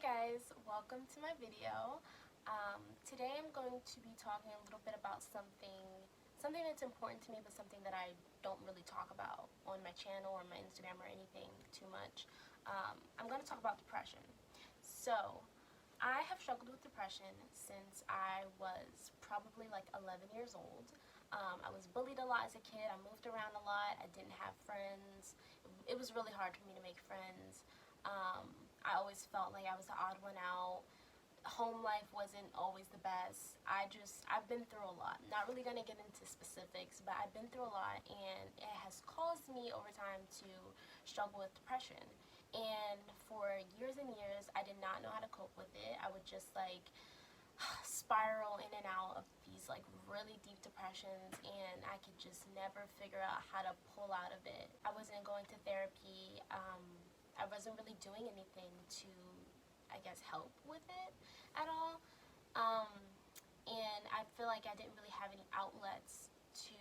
Guys, welcome to my video. Today I'm going to be talking a little bit about something that's important to me, but something that I don't really talk about on my channel or my Instagram or anything too much. I'm going to talk about depression. So, I have struggled with depression since I was probably like 11 years old. I was bullied a lot as a kid. I moved around a lot. I didn't have friends. It was really hard for me to make friends. I always felt like I was the odd one out. Home life wasn't always the best. I've been through a lot. Not really gonna get into specifics, but I've been through a lot, and it has caused me over time to struggle with depression. And for years and years, I did not know how to cope with it. I would just like spiral in and out of these like really deep depressions, and I could just never figure out how to pull out of it. I wasn't going to therapy. I wasn't really doing anything to, I guess, help with it at all. And I feel like I didn't really have any outlets to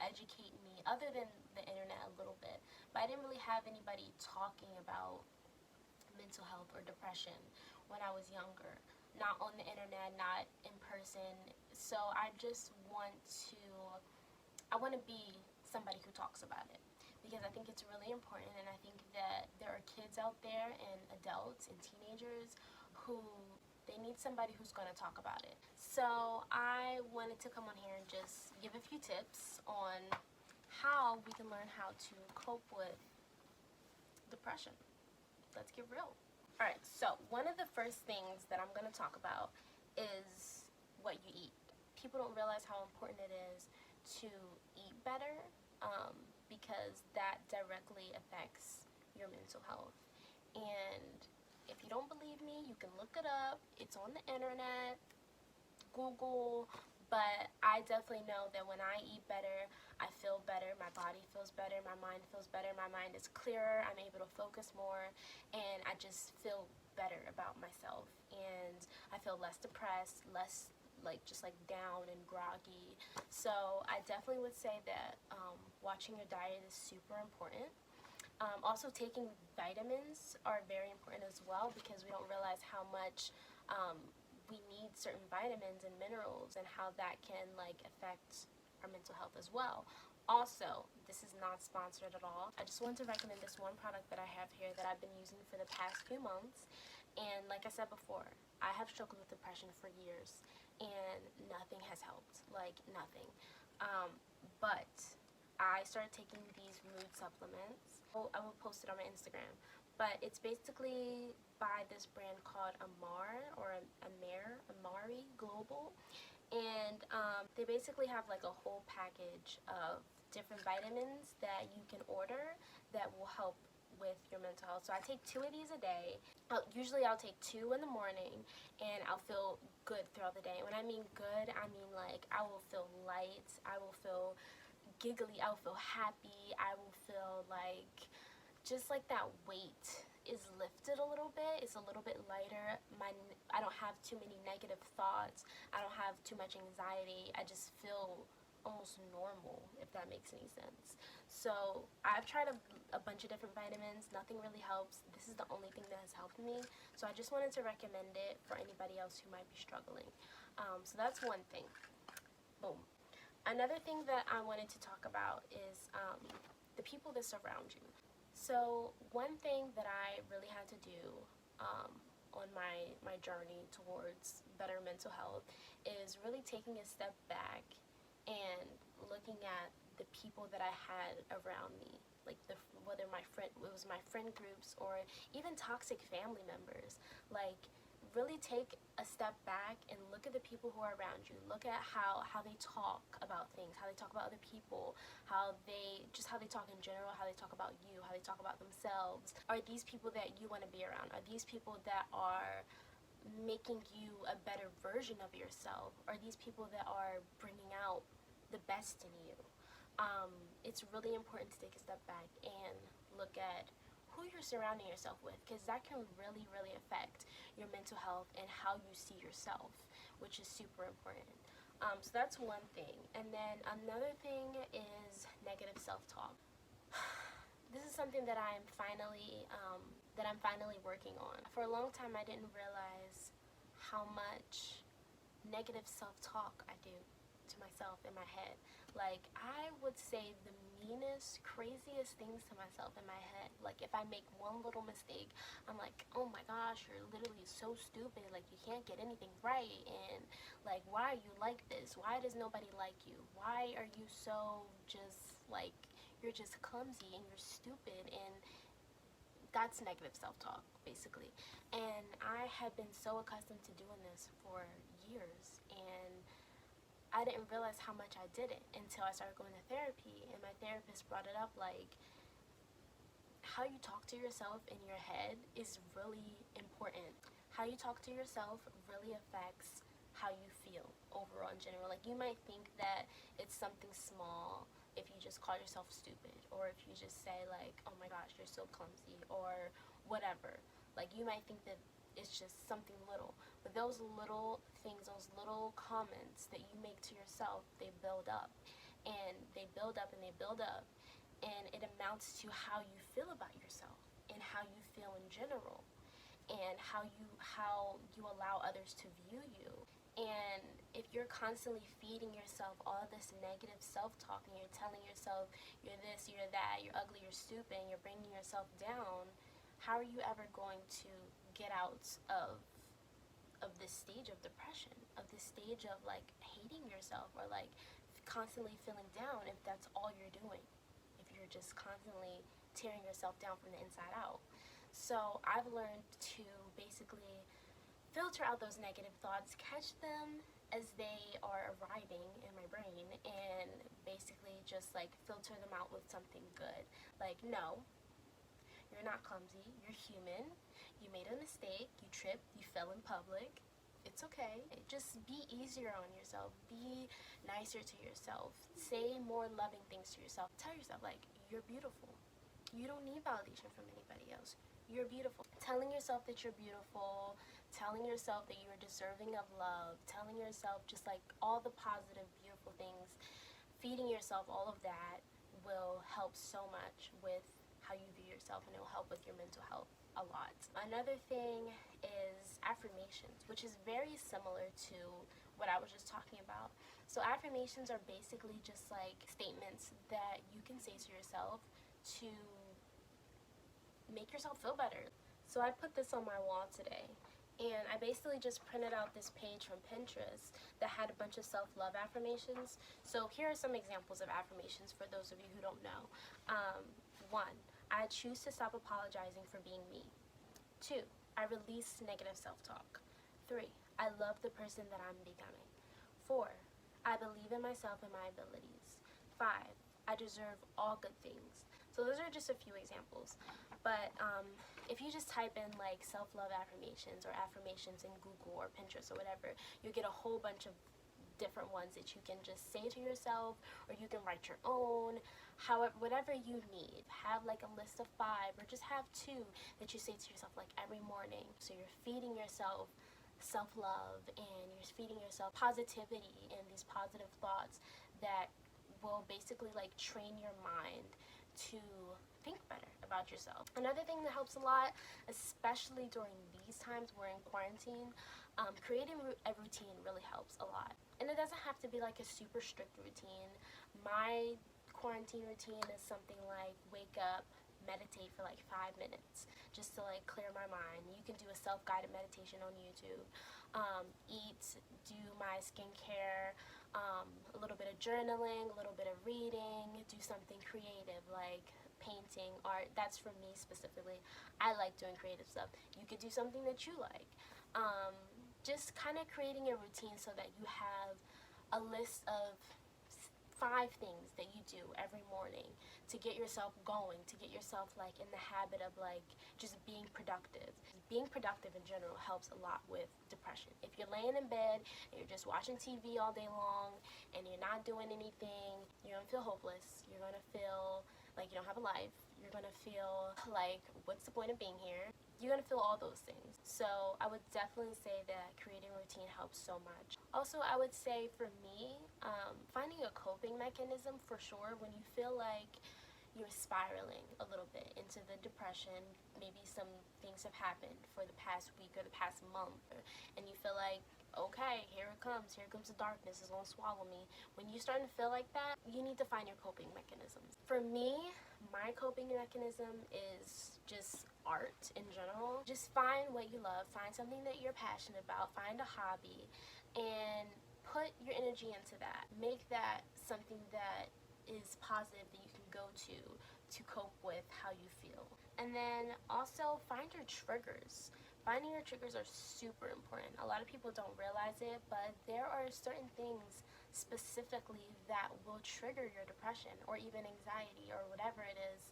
educate me other than the internet a little bit. But I didn't really have anybody talking about mental health or depression when I was younger. Not on the internet, not in person. So I want to be somebody who talks about it, because I think it's really important, and I think that there are kids out there and adults and teenagers who they need somebody who's going to talk about it. So I wanted to come on here and just give a few tips on how we can learn how to cope with depression. Let's get real. Alright, so one of the first things that I'm going to talk about is what you eat. People don't realize how important it is to eat better, because that directly affects your mental health. And if you don't believe me, you can look it up. It's on the internet, Google. But I definitely know that when I eat better, I feel better, my body feels better, my mind feels better, my mind is clearer, I'm able to focus more, and I just feel better about myself. And I feel less depressed, less just down and groggy. So I definitely would say that watching your diet is super important. Also, taking vitamins are very important as well, because we don't realize how much we need certain vitamins and minerals, and how that can affect our mental health as well. Also, this is not sponsored at all. I just want to recommend this one product that I have here that I've been using for the past few months. And like I said before, I have struggled with depression for years, and nothing has helped, nothing. But I started taking these mood supplements. I will post it on my Instagram. But it's basically by this brand called Amari Global. And they basically have a whole package of different vitamins that you can order that will help with your mental health. So I take 2 of these a day. Usually I'll take 2 in the morning, and I'll feel good throughout the day. When I mean good, I mean I will feel light, I will feel giggly, I will feel happy, I will feel just that weight is lifted a little bit. It's a little bit lighter. I don't have too many negative thoughts. I don't have too much anxiety. I just feel almost normal, if that makes any sense. So I've tried a bunch of different vitamins. Nothing really helps. This is the only thing that has helped me. So I just wanted to recommend it for anybody else who might be struggling. So that's one thing. Boom. Another thing that I wanted to talk about is the people that surround you. So one thing that I really had to do on my journey towards better mental health is really taking a step back and looking at the people that I had around me, whether it was my friend groups or even toxic family members. Really take a step back and look at the people who are around you. Look at how they talk about things, how they talk about other people, how they talk in general, how they talk about you, how they talk about themselves. Are these people that you want to be around? Are these people that are making you a better version of yourself? Are these people that are bringing out the best in you? It's really important to take a step back and look at who you're surrounding yourself with, because that can really, really affect your mental health and how you see yourself, which is super important. So that's one thing. And then another thing is negative self-talk. This is something that I'm finally that I'm finally working on. For a long time, I didn't realize how much negative self-talk I do to myself in my head. Like, I would say the meanest, craziest things to myself in my head. Like, if I make one little mistake, I'm like, oh my gosh, you're literally so stupid. Like, you can't get anything right. And, like, why are you like this? Why does nobody like you? Why are you so just, like, you're just clumsy and you're stupid? And that's negative self-talk, basically. And I had been so accustomed to doing this for years, and I didn't realize how much I did it until I started going to therapy, and my therapist brought it up, like, how you talk to yourself in your head is really important. How you talk to yourself really affects how you feel overall in general. Like, you might think that it's something small if you just call yourself stupid, or if you just say, like, oh my gosh, you're so clumsy, or whatever. Like, you might think that it's just something little, but those little things, those little comments that you make to yourself, they build up, and they build up, and they build up, and it amounts to how you feel about yourself, and how you feel in general, and how you allow others to view you. And if you're constantly feeding yourself all this negative self-talk, and you're telling yourself you're this, you're that, you're ugly, you're stupid, and you're bringing yourself down, how are you ever going to get out of this stage of depression, of this stage of, like, hating yourself, or, like, constantly feeling down, if that's all you're doing, if you're just constantly tearing yourself down from the inside out? So I've learned to basically filter out those negative thoughts, catch them as they are arriving in my brain, and basically just, like, filter them out with something good. Like, no, you're not clumsy, you're human, you made a mistake, you tripped, you fell in public, it's okay. Just be easier on yourself, be nicer to yourself, say more loving things to yourself. Tell yourself, like, you're beautiful. You don't need validation from anybody else. You're beautiful. Telling yourself that you're beautiful, telling yourself that you're deserving of love, telling yourself just, like, all the positive, beautiful things, feeding yourself all of that will help so much with how you view yourself, and it will help with your mental health a lot. Another thing is affirmations, which is very similar to what I was just talking about. So affirmations are basically just, like, statements that you can say to yourself to make yourself feel better. So I put this on my wall today, and I basically just printed out this page from Pinterest that had a bunch of self-love affirmations. So here are some examples of affirmations for those of you who don't know. 1, I choose to stop apologizing for being me. 2, I release negative self-talk. 3, I love the person that I'm becoming. 4, I believe in myself and my abilities. 5, I deserve all good things. So those are just a few examples. But if you just type in, like, self-love affirmations or affirmations in Google or Pinterest or whatever, you get a whole bunch of different ones that you can just say to yourself, or you can write your own. However, whatever you need. Have, like, a list of 5, or just have 2 that you say to yourself, like, every morning. So you're feeding yourself self-love, and you're feeding yourself positivity and these positive thoughts that will basically, like, train your mind to think better about yourself. Another thing that helps a lot, especially during these times we're in quarantine, creating a routine really helps a lot. And it doesn't have to be, like, a super strict routine. My quarantine routine is something like wake up, meditate for, like, 5 minutes just to, like, clear my mind. You can do a self-guided meditation on YouTube. Eat, do my skincare, a little bit of journaling, a little bit of reading, do something creative like painting, art. That's for me specifically. I like doing creative stuff. You could do something that you like. Just kind of creating a routine so that you have a list of 5 things that you do every morning to get yourself going, to get yourself, like, in the habit of, like, just being productive. Being productive in general helps a lot with depression. If you're laying in bed and you're just watching TV all day long and you're not doing anything, you're going to feel hopeless. You're going to feel like you don't have a life. You're going to feel like, what's the point of being here? You're going to feel all those things. So I would definitely say that creating a routine helps so much. Also, I would say for me, finding a coping mechanism for sure when you feel like you're spiraling a little bit into the depression. Maybe some things have happened for the past week or the past month, and you feel like, okay, here comes the darkness, it's gonna swallow me. When you're starting to feel like that, you need to find your coping mechanisms. For me, my coping mechanism is just art in general. Just find what you love, find something that you're passionate about, find a hobby, and put your energy into that. Make that something that is positive that you can go to cope with how you feel. And then also find your triggers. Finding your triggers are super important. A lot of people don't realize it, but there are certain things specifically that will trigger your depression or even anxiety or whatever it is.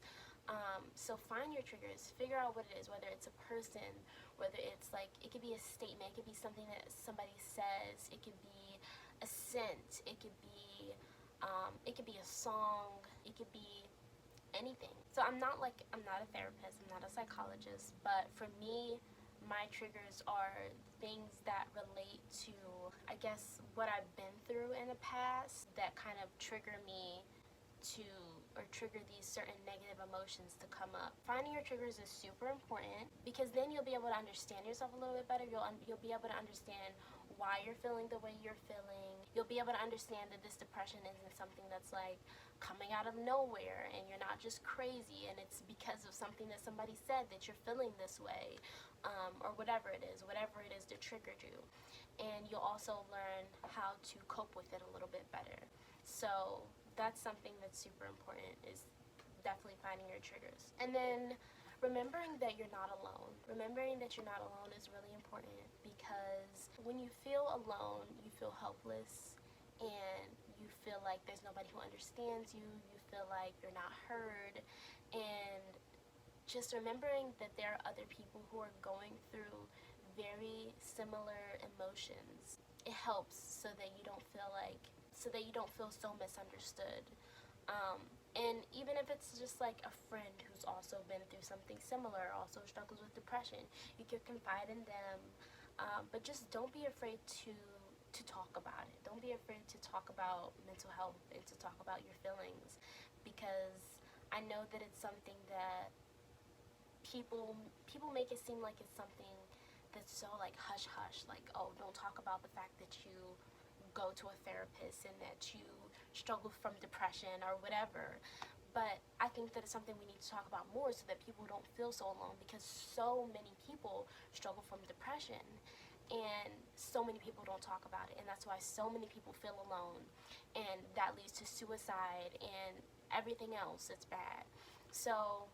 So find your triggers, figure out what it is, whether it's a person, whether it's like, it could be a statement, it could be something that somebody says, it could be a scent, it could be a song, it could be anything. So I'm not a therapist, I'm not a psychologist, but for me, my triggers are things that relate to, I guess, what I've been through in the past that kind of trigger me to, or trigger these certain negative emotions to come up. Finding your triggers is super important because then you'll be able to understand yourself a little bit better. You'll be able to understand why you're feeling the way you're feeling. You'll be able to understand that this depression isn't something that's like coming out of nowhere and you're not just crazy and it's because of something that somebody said that you're feeling this way, or whatever it is that triggered you. And you'll also learn how to cope with it a little bit better. So that's something that's super important, is definitely finding your triggers. And then remembering that you're not alone. Remembering that you're not alone is really important because when you feel alone, you feel helpless and you feel like there's nobody who understands you. You feel like you're not heard. And just remembering that there are other people who are going through very similar emotions, it helps so that you don't feel so misunderstood. And even if it's just like a friend who's also been through something similar, also struggles with depression, you can confide in them, but just don't be afraid to talk about it. Don't be afraid to talk about mental health and to talk about your feelings, because I know that it's something that people make it seem like it's something that's so like hush hush, like, oh, don't talk about the fact that you go to a therapist and that you struggle from depression or whatever. But I think that it's something we need to talk about more so that people don't feel so alone, because so many people struggle from depression and so many people don't talk about it, and that's why so many people feel alone, and that leads to suicide and everything else that's bad. So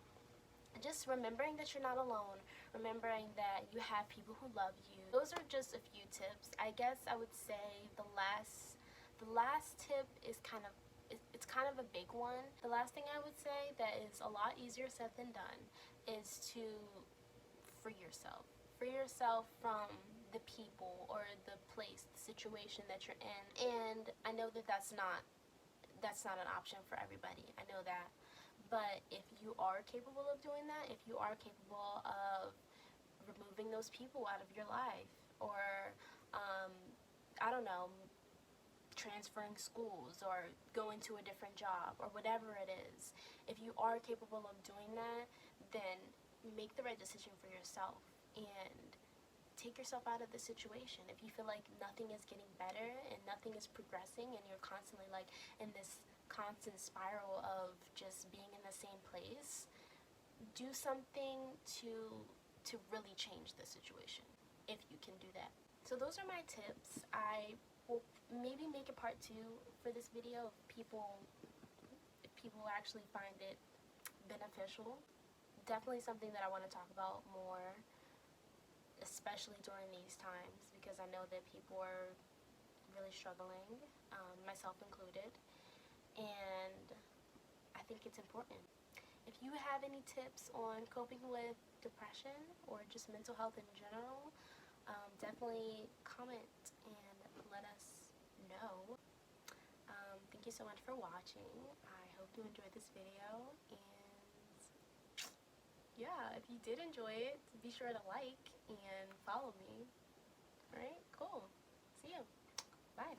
just remembering that you're not alone, remembering that you have people who love you. Those are just a few tips. I guess I would say the last tip is kind of a big one. The last thing I would say that is a lot easier said than done is to free yourself. Free yourself from the people or the place, the situation that you're in. And I know that that's not an option for everybody. I know that. But if you are capable of doing that, if you are capable of removing those people out of your life, or I don't know, transferring schools or going to a different job or whatever it is, if you are capable of doing that, then make the right decision for yourself and take yourself out of the situation. If you feel like nothing is getting better and nothing is progressing and you're constantly like in this constant spiral of just being in the same place, do something to really change the situation, if you can do that. So those are my tips. I will maybe make a part 2 for this video if people actually find it beneficial. Definitely something that I want to talk about more, especially during these times, because I know that people are really struggling, myself included, and I think it's important. If you have any tips on coping with depression or just mental health in general, definitely comment and let us know. Thank you so much for watching. I hope you enjoyed this video, and yeah, if you did enjoy it, be sure to like and follow me. Alright, cool. See you. Bye.